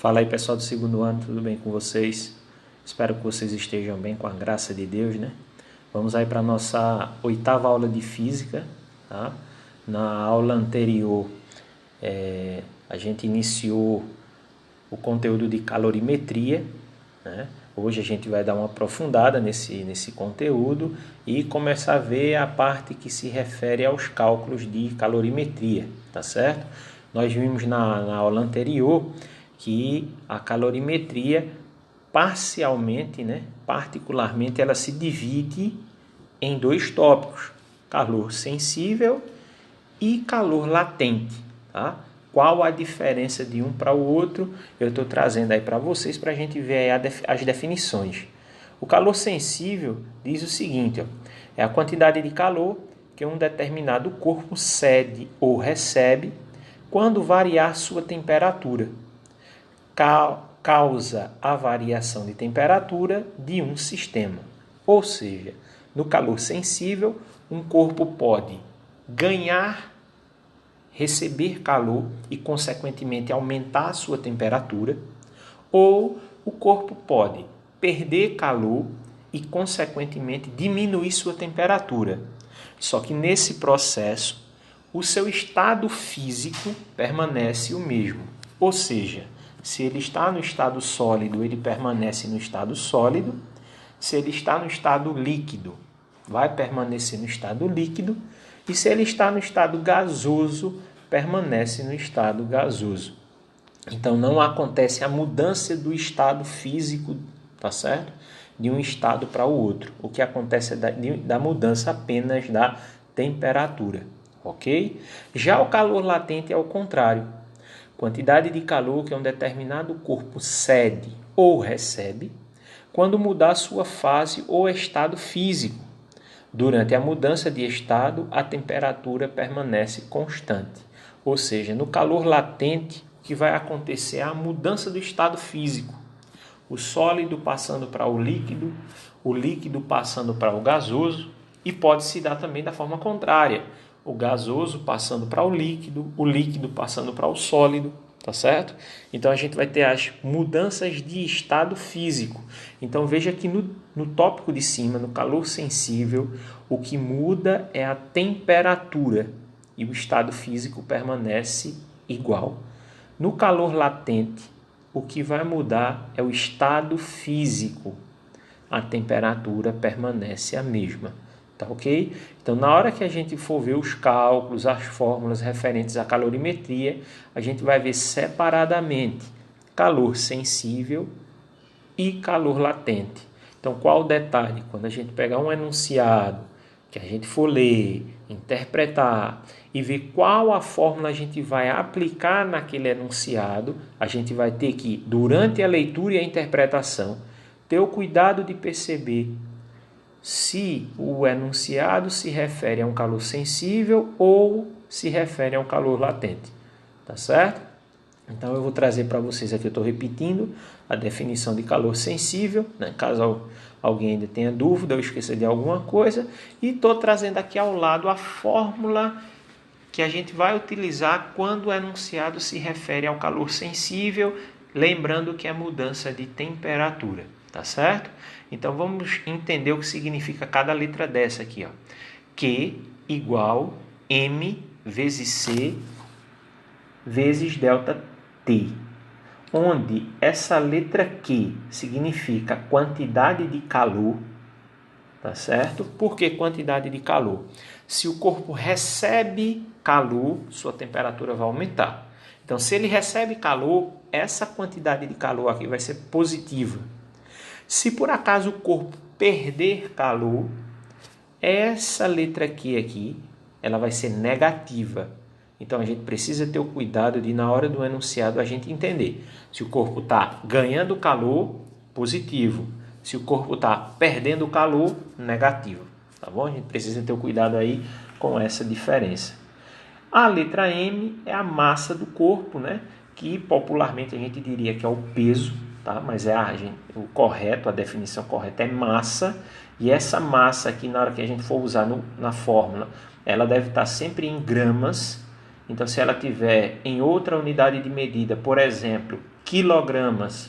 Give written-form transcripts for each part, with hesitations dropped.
Fala aí, pessoal do segundo ano, tudo bem com vocês? Espero que vocês estejam bem, com a graça de Deus, né? Vamos aí para a nossa oitava aula de física, tá? Na aula anterior, a gente iniciou o conteúdo de calorimetria, né? Hoje a gente vai dar uma aprofundada nesse conteúdo e começar a ver a parte que se refere aos cálculos de calorimetria, tá certo? Nós vimos na aula anterior que a calorimetria particularmente, ela se divide em dois tópicos: calor sensível e calor latente, tá? Qual a diferença de um para o outro? Eu estou trazendo aí para vocês para a gente ver aí as definições. O calor sensível diz o seguinte, ó, é a quantidade de calor que um determinado corpo cede ou recebe quando variar sua temperatura. Causa a variação de temperatura de um sistema. Ou seja, no calor sensível, um corpo pode receber calor e, consequentemente, aumentar a sua temperatura, ou o corpo pode perder calor e, consequentemente, diminuir sua temperatura. Só que nesse processo, o seu estado físico permanece o mesmo. Ou seja, se ele está no estado sólido, ele permanece no estado sólido. Se ele está no estado líquido, vai permanecer no estado líquido. E se ele está no estado gasoso, permanece no estado gasoso. Então não acontece a mudança do estado físico, tá certo? De um estado para o outro. O que acontece é da mudança apenas da temperatura, ok? Já o calor latente é o contrário. Quantidade de calor que um determinado corpo cede ou recebe quando mudar sua fase ou estado físico. Durante a mudança de estado, a temperatura permanece constante. Ou seja, no calor latente, o que vai acontecer é a mudança do estado físico. O sólido passando para o líquido passando para o gasoso, e pode se dar também da forma contrária. O gasoso passando para o líquido passando para o sólido, tá certo? Então a gente vai ter as mudanças de estado físico. Então veja que no tópico de cima, no calor sensível, o que muda é a temperatura e o estado físico permanece igual. No calor latente, o que vai mudar é o estado físico. A temperatura permanece a mesma. Tá ok? Então, na hora que a gente for ver os cálculos, as fórmulas referentes à calorimetria, a gente vai ver separadamente calor sensível e calor latente. Então, qual o detalhe? Quando a gente pegar um enunciado, que a gente for ler, interpretar e ver qual a fórmula a gente vai aplicar naquele enunciado, a gente vai ter que, durante a leitura e a interpretação, ter o cuidado de perceber se o enunciado se refere a um calor sensível ou se refere a um calor latente, tá certo? Então eu vou trazer para vocês aqui, eu estou repetindo a definição de calor sensível, né? Caso alguém ainda tenha dúvida ou esqueça de alguma coisa, e estou trazendo aqui ao lado a fórmula que a gente vai utilizar quando o enunciado se refere ao calor sensível, lembrando que é mudança de temperatura, tá certo? Então vamos entender o que significa cada letra dessa aqui, ó. Q igual M vezes C vezes delta T, onde essa letra Q significa quantidade de calor, tá certo? Por que quantidade de calor? Se o corpo recebe calor, sua temperatura vai aumentar. Então, se ele recebe calor, essa quantidade de calor aqui vai ser positiva. Se por acaso o corpo perder calor, essa letra Q aqui, ela vai ser negativa. Então a gente precisa ter o cuidado de, na hora do enunciado, a gente entender se o corpo está ganhando calor, positivo. Se o corpo está perdendo calor, negativo. Tá bom? A gente precisa ter o cuidado aí com essa diferença. A letra M é a massa do corpo, né? Que popularmente a gente diria que é o peso, tá? Mas o correto, a definição correta é massa. E essa massa aqui, na hora que a gente for usar na fórmula, ela deve estar sempre em gramas. Então, se ela tiver em outra unidade de medida, por exemplo, quilogramas.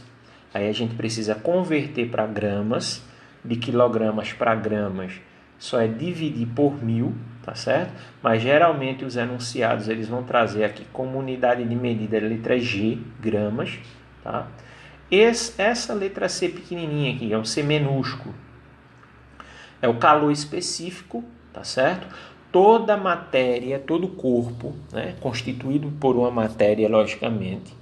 Aí a gente precisa converter para gramas, de quilogramas para gramas só é dividir por 1000, tá certo? Mas geralmente os enunciados eles vão trazer aqui como unidade de medida a letra G, gramas, tá? Essa letra C pequenininha aqui, é um C minúsculo, é o calor específico, tá certo? Toda matéria, todo corpo, né, constituído por uma matéria, logicamente,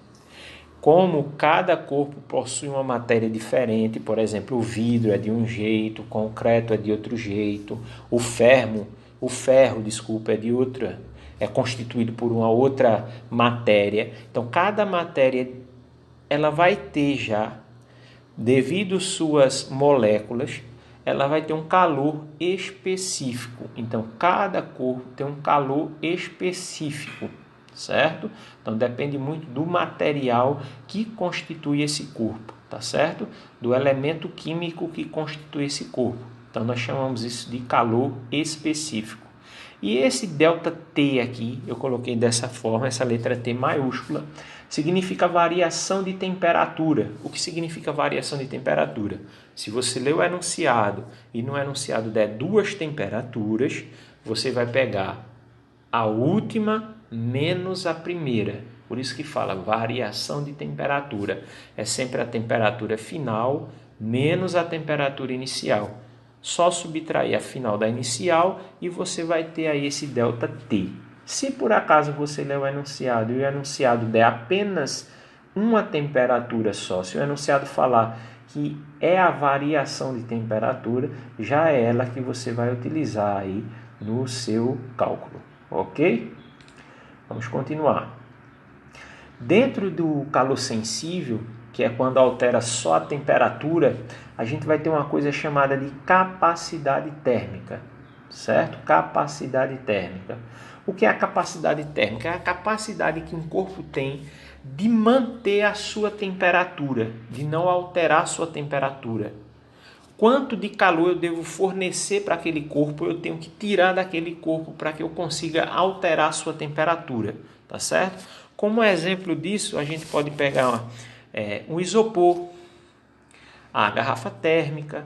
como cada corpo possui uma matéria diferente, por exemplo, o vidro é de um jeito, o concreto é de outro jeito, o ferro, é de outra, é constituído por uma outra matéria. Então, cada matéria ela vai ter já, devido suas moléculas, ela vai ter um calor específico. Então, cada corpo tem um calor específico, certo? Então, depende muito do material que constitui esse corpo, tá certo? Do elemento químico que constitui esse corpo. Então, nós chamamos isso de calor específico. E esse ΔT aqui, eu coloquei dessa forma, essa letra T maiúscula, significa variação de temperatura. O que significa variação de temperatura? Se você ler o enunciado e no enunciado der duas temperaturas, você vai pegar a última menos a primeira. Por isso que fala variação de temperatura. É sempre a temperatura final menos a temperatura inicial. Só subtrair a final da inicial e você vai ter aí esse ΔT. Se por acaso você ler o enunciado e o enunciado der apenas uma temperatura só, se o enunciado falar que é a variação de temperatura, já é ela que você vai utilizar aí no seu cálculo, ok? Vamos continuar. Dentro do calor sensível, que é quando altera só a temperatura, a gente vai ter uma coisa chamada de capacidade térmica, certo? Capacidade térmica. O que é a capacidade térmica? É a capacidade que um corpo tem de manter a sua temperatura, de não alterar a sua temperatura. Quanto de calor eu devo fornecer para aquele corpo, eu tenho que tirar daquele corpo para que eu consiga alterar a sua temperatura, tá certo? Como exemplo disso, a gente pode pegar um isopor, a garrafa térmica.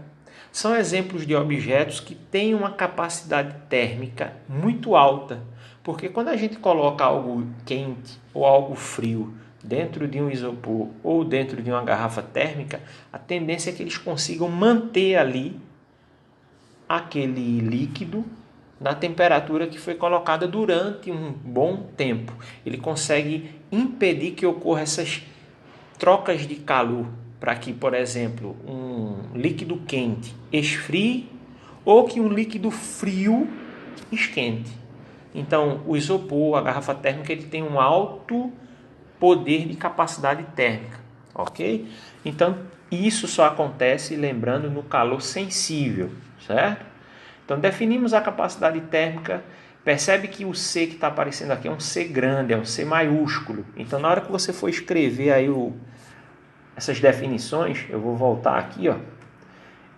São exemplos de objetos que têm uma capacidade térmica muito alta, porque quando a gente coloca algo quente ou algo frio dentro de um isopor ou dentro de uma garrafa térmica, a tendência é que eles consigam manter ali aquele líquido na temperatura que foi colocada durante um bom tempo. Ele consegue impedir que ocorra essas trocas de calor para que, por exemplo, um líquido quente esfrie ou que um líquido frio esquente. Então, o isopor, a garrafa térmica, ele tem um alto poder de capacidade térmica, ok? Então, isso só acontece, lembrando, no calor sensível, certo? Então, definimos a capacidade térmica. Percebe que o C que está aparecendo aqui é um C grande, é um C maiúsculo. Então, na hora que você for escrever aí essas definições, eu vou voltar aqui, ó.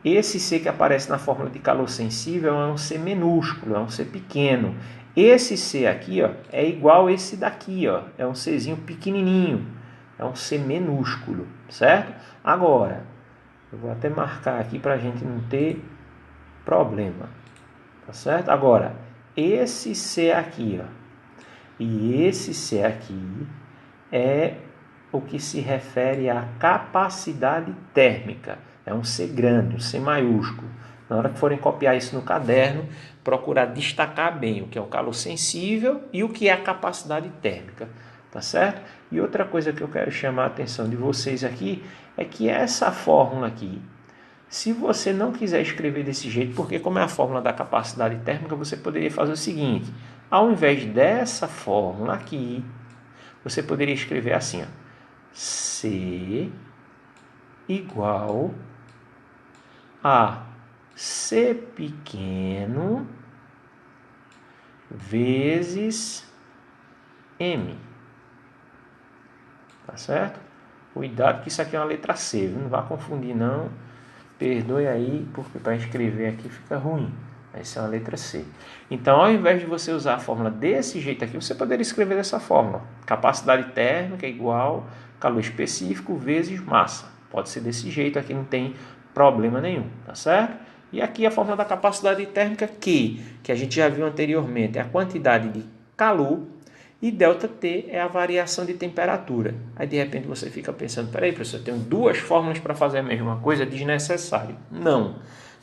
Esse C que aparece na fórmula de calor sensível é um C minúsculo, é um C pequeno. Esse C aqui, ó, é igual a esse daqui, ó, é um Czinho pequenininho, é um C minúsculo, certo? Agora, eu vou até marcar aqui para a gente não ter problema, tá certo? Agora, esse C aqui, ó, e esse C aqui é o que se refere à capacidade térmica. É um C grande, um C maiúsculo. Na hora que forem copiar isso no caderno, procurar destacar bem o que é o calor sensível e o que é a capacidade térmica, tá certo? E outra coisa que eu quero chamar a atenção de vocês aqui é que essa fórmula aqui, se você não quiser escrever desse jeito, porque como é a fórmula da capacidade térmica, você poderia fazer o seguinte: ao invés dessa fórmula aqui, você poderia escrever assim, ó, C igual a C pequeno vezes M. Tá certo? Cuidado que isso aqui é uma letra C, viu? Não vá confundir não. Perdoe aí, porque para escrever aqui fica ruim. Essa é uma letra C. Então, ao invés de você usar a fórmula desse jeito aqui, você poderia escrever dessa fórmula. Capacidade térmica igual calor específico vezes massa. Pode ser desse jeito, aqui não tem problema nenhum, tá certo? E aqui a fórmula da capacidade térmica que a gente já viu anteriormente, é a quantidade de calor, e ΔT é a variação de temperatura. Aí de repente você fica pensando, peraí, professor, eu tenho duas fórmulas para fazer a mesma coisa, é desnecessário. Não,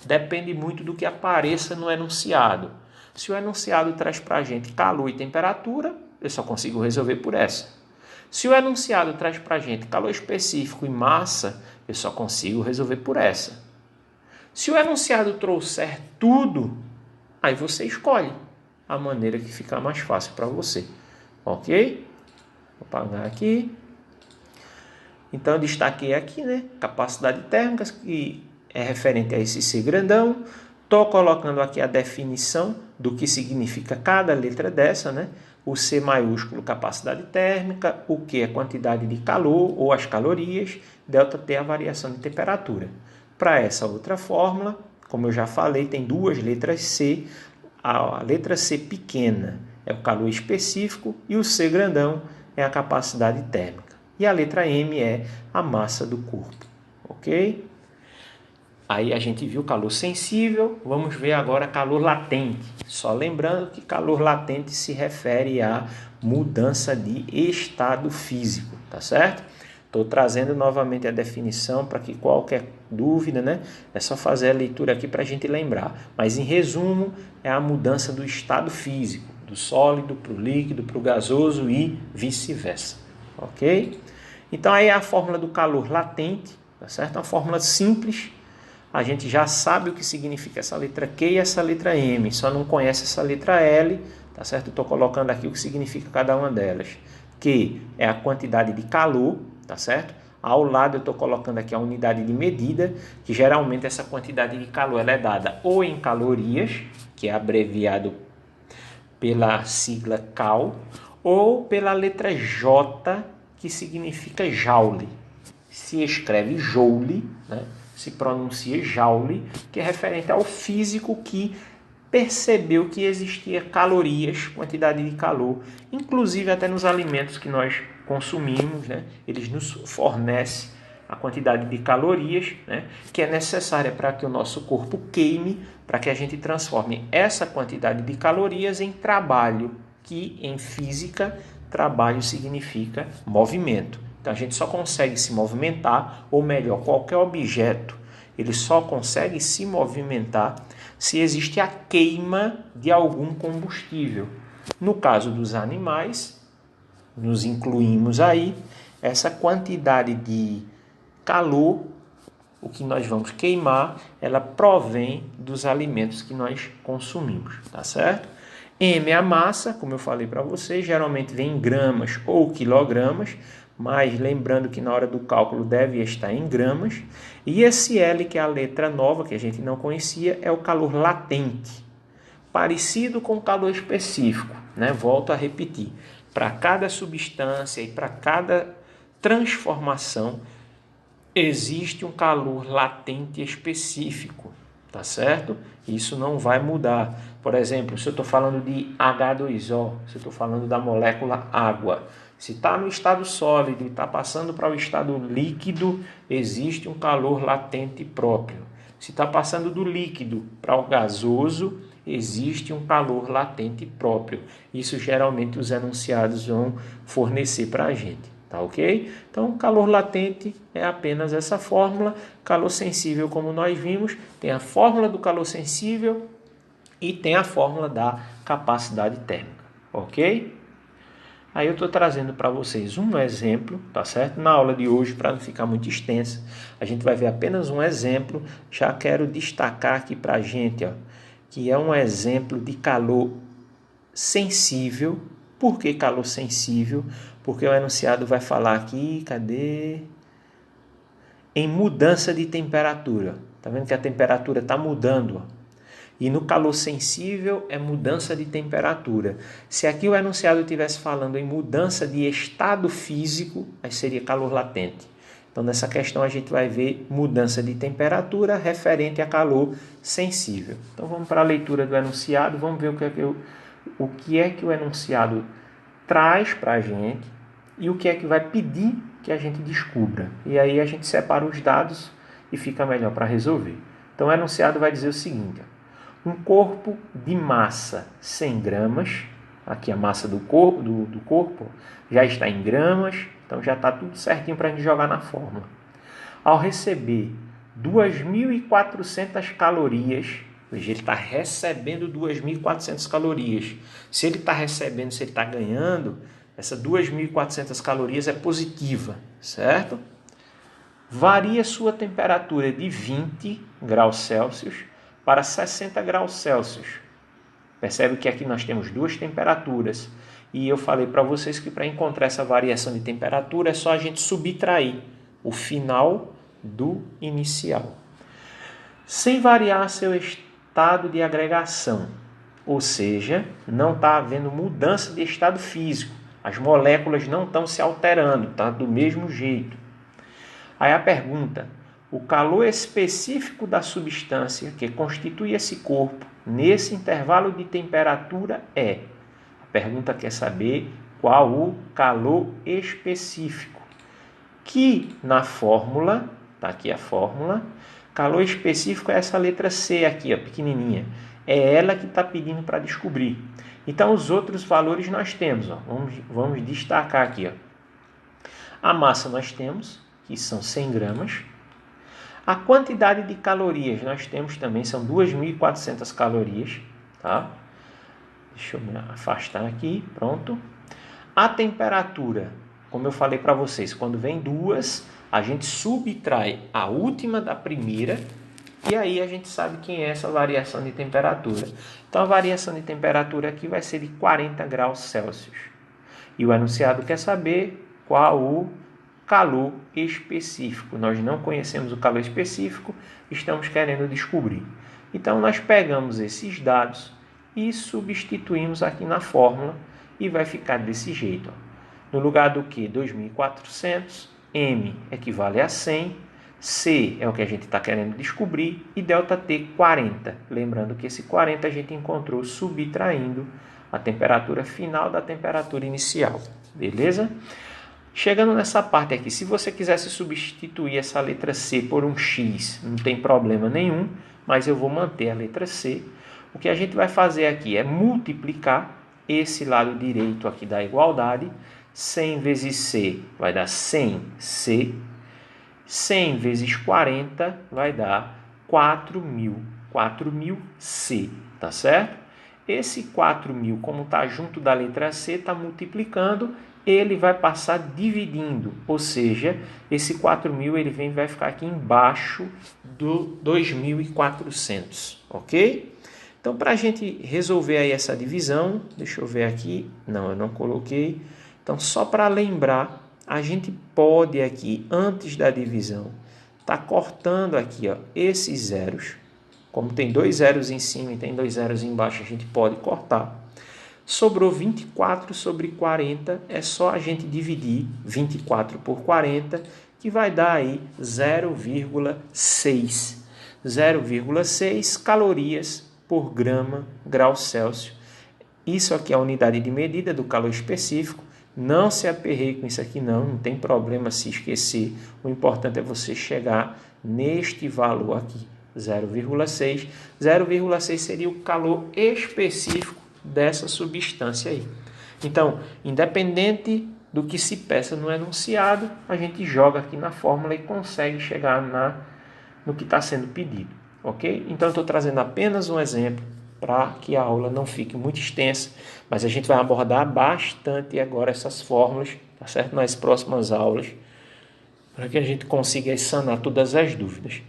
depende muito do que apareça no enunciado. Se o enunciado traz para a gente calor e temperatura, eu só consigo resolver por essa. Se o enunciado traz para a gente calor específico e massa, eu só consigo resolver por essa. Se o enunciado trouxer tudo, aí você escolhe a maneira que ficar mais fácil para você. Ok? Vou apagar aqui. Então, eu destaquei aqui, né? Capacidade térmica, que é referente a esse C grandão. Estou colocando aqui a definição do que significa cada letra dessa, né? O C maiúsculo, capacidade térmica, o Q é quantidade de calor ou as calorias, ΔT é a variação de temperatura. Para essa outra fórmula, como eu já falei, tem duas letras C. A letra C pequena é o calor específico e o C grandão é a capacidade térmica. E a letra M é a massa do corpo, ok? Aí a gente viu calor sensível, vamos ver agora calor latente. Só lembrando que calor latente se refere à mudança de estado físico, tá certo? Estou trazendo novamente a definição para que qualquer dúvida, né? É só fazer a leitura aqui para a gente lembrar. Mas em resumo, é a mudança do estado físico, do sólido para o líquido, para o gasoso e vice-versa, ok? Então aí é a fórmula do calor latente, tá certo? Uma fórmula simples. A gente já sabe o que significa essa letra Q e essa letra M, só não conhece essa letra L, tá certo? Estou colocando aqui o que significa cada uma delas. Q é a quantidade de calor, tá certo? Ao lado eu estou colocando aqui a unidade de medida, que geralmente essa quantidade de calor ela é dada ou em calorias, que é abreviado pela sigla Cal, ou pela letra J, que significa joule. Se escreve joule, né? Se pronuncia joule, que é referente ao físico que percebeu que existia calorias, quantidade de calor, inclusive até nos alimentos que nós consumimos, né? Eles nos fornecem a quantidade de calorias, né? Que é necessária para que o nosso corpo queime, para que a gente transforme essa quantidade de calorias em trabalho, que em física, trabalho significa movimento. Então a gente só consegue se movimentar, ou melhor, qualquer objeto, ele só consegue se movimentar se existe a queima de algum combustível. No caso dos animais, nos incluímos aí, essa quantidade de calor, o que nós vamos queimar, ela provém dos alimentos que nós consumimos, tá certo? M é a massa, como eu falei para vocês, geralmente vem em gramas ou quilogramas, mas lembrando que na hora do cálculo deve estar em gramas. E esse L, que é a letra nova, que a gente não conhecia, é o calor latente, parecido com o calor específico, né? Volto a repetir, para cada substância e para cada transformação existe um calor latente específico, tá certo? Isso não vai mudar. Por exemplo, se eu estou falando de H2O, se eu estou falando da molécula água, se está no estado sólido e está passando para o estado líquido, existe um calor latente próprio. Se está passando do líquido para o gasoso, existe um calor latente próprio. Isso geralmente os enunciados vão fornecer para a gente. Tá ok? Então, calor latente é apenas essa fórmula. Calor sensível, como nós vimos, tem a fórmula do calor sensível e tem a fórmula da capacidade térmica. Ok? Aí eu estou trazendo para vocês um exemplo, tá certo? Na aula de hoje, para não ficar muito extensa, a gente vai ver apenas um exemplo. Já quero destacar aqui para a gente, ó, que é um exemplo de calor sensível. Por que calor sensível? Porque o enunciado vai falar aqui, cadê? Em mudança de temperatura. Tá vendo que a temperatura está mudando? E no calor sensível é mudança de temperatura. Se aqui o enunciado estivesse falando em mudança de estado físico, aí seria calor latente. Então nessa questão a gente vai ver mudança de temperatura referente a calor sensível. Então vamos para a leitura do enunciado, vamos ver o que é que o enunciado traz para a gente e o que é que vai pedir que a gente descubra. E aí a gente separa os dados e fica melhor para resolver. Então o enunciado vai dizer o seguinte: um corpo de massa 100 gramas, aqui a massa do corpo já está em gramas, então já está tudo certinho para a gente jogar na fórmula. Ao receber 2.400 calorias, veja, ele está recebendo 2.400 calorias. Se ele está recebendo, se ele está ganhando, essa 2.400 calorias é positiva, certo? Varia sua temperatura de 20 graus Celsius para 60 graus Celsius. Percebe que aqui nós temos duas temperaturas. E eu falei para vocês que para encontrar essa variação de temperatura é só a gente subtrair o final do inicial. Sem variar seu estado de agregação. Ou seja, não está havendo mudança de estado físico. As moléculas não estão se alterando, está do mesmo jeito. Aí a pergunta: o calor específico da substância que constitui esse corpo nesse intervalo de temperatura é? A pergunta quer saber qual o calor específico. Que na fórmula, está aqui a fórmula, calor específico é essa letra C aqui, ó, pequenininha. É ela que está pedindo para descobrir. Então os outros valores nós temos, ó. Vamos destacar aqui, ó. A massa nós temos, que são 100 gramas. A quantidade de calorias nós temos também, são 2.400 calorias, tá? Deixa eu me afastar aqui, pronto. A temperatura, como eu falei para vocês, quando vem duas, a gente subtrai a última da primeira e aí a gente sabe quem é essa variação de temperatura. Então a variação de temperatura aqui vai ser de 40 graus Celsius. E o enunciado quer saber qual o calor específico. Nós não conhecemos o calor específico, estamos querendo descobrir. Então nós pegamos esses dados e substituímos aqui na fórmula e vai ficar desse jeito, ó. No lugar do que? 2.400, M equivale a 100, C é o que a gente está querendo descobrir e ΔT 40. Lembrando que esse 40 a gente encontrou subtraindo a temperatura final da temperatura inicial. Beleza? Chegando nessa parte aqui, se você quisesse substituir essa letra C por um X, não tem problema nenhum, mas eu vou manter a letra C. O que a gente vai fazer aqui é multiplicar esse lado direito aqui da igualdade. 100 vezes C vai dar 100C. 100 vezes 40 vai dar 4.000. 4.000C, tá certo? Esse 4.000, como está junto da letra C, está multiplicando, ele vai passar dividindo, ou seja, esse 4.000 ele vai ficar aqui embaixo do 2.400, ok? Então, para a gente resolver aí essa divisão, deixa eu ver aqui, não, eu não coloquei. Então, só para lembrar, a gente pode aqui, antes da divisão, tá cortando aqui, ó, esses zeros. Como tem dois zeros em cima e tem dois zeros embaixo, a gente pode cortar. Sobrou 24 sobre 40, é só a gente dividir 24 por 40, que vai dar aí 0,6. 0,6 calorias por grau Celsius. Isso aqui é a unidade de medida do calor específico. Não se aperreie com isso aqui não tem problema se esquecer. O importante é você chegar neste valor aqui, 0,6. 0,6 seria o calor específico dessa substância aí. Então, independente do que se peça no enunciado, a gente joga aqui na fórmula e consegue chegar no que está sendo pedido, ok? Então, eu estou trazendo apenas um exemplo para que a aula não fique muito extensa, mas a gente vai abordar bastante agora essas fórmulas, tá certo? Nas próximas aulas, para que a gente consiga sanar todas as dúvidas.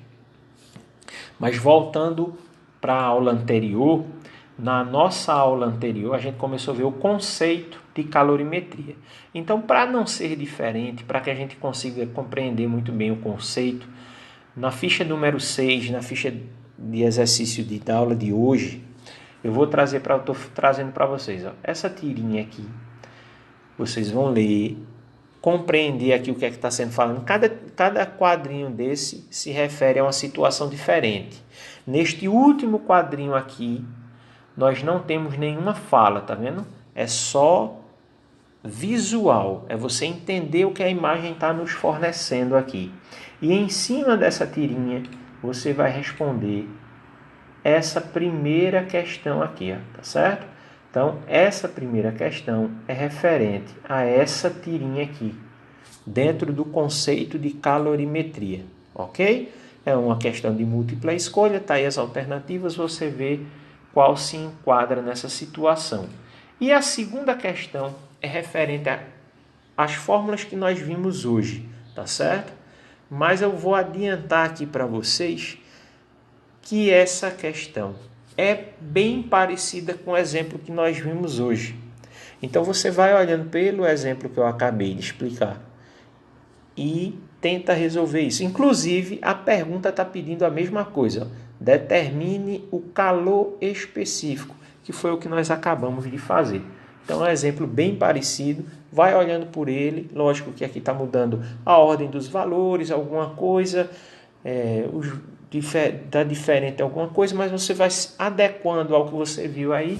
Mas voltando para a aula anterior, na nossa aula anterior, a gente começou a ver o conceito de calorimetria. Então, para não ser diferente, para que a gente consiga compreender muito bem o conceito, na ficha número 6, na ficha de exercício da aula de hoje, estou trazendo para vocês, ó, essa tirinha aqui. Vocês vão ler, compreender aqui o que é que está sendo falado. Cada quadrinho desse se refere a uma situação diferente. Neste último quadrinho aqui, nós não temos nenhuma fala, tá vendo? É só visual, é você entender o que a imagem está nos fornecendo aqui. E em cima dessa tirinha, você vai responder essa primeira questão aqui, ó, tá certo? Então, essa primeira questão é referente a essa tirinha aqui, dentro do conceito de calorimetria, ok? É uma questão de múltipla escolha, tá aí as alternativas, você vê qual se enquadra nessa situação. E a segunda questão é referente às fórmulas que nós vimos hoje, tá certo? Mas eu vou adiantar aqui para vocês que essa questão é bem parecida com o exemplo que nós vimos hoje. Então você vai olhando pelo exemplo que eu acabei de explicar e tenta resolver isso. Inclusive, a pergunta está pedindo a mesma coisa. Determine o calor específico, que foi o que nós acabamos de fazer. Então, é um exemplo bem parecido. Vai olhando por ele. Lógico que aqui está mudando a ordem dos valores, alguma coisa. Está diferente alguma coisa, mas você vai se adequando ao que você viu aí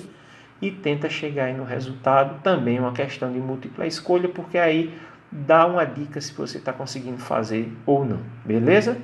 e tenta chegar aí no resultado. Também uma questão de múltipla escolha, porque aí dá uma dica se você está conseguindo fazer ou não. Beleza?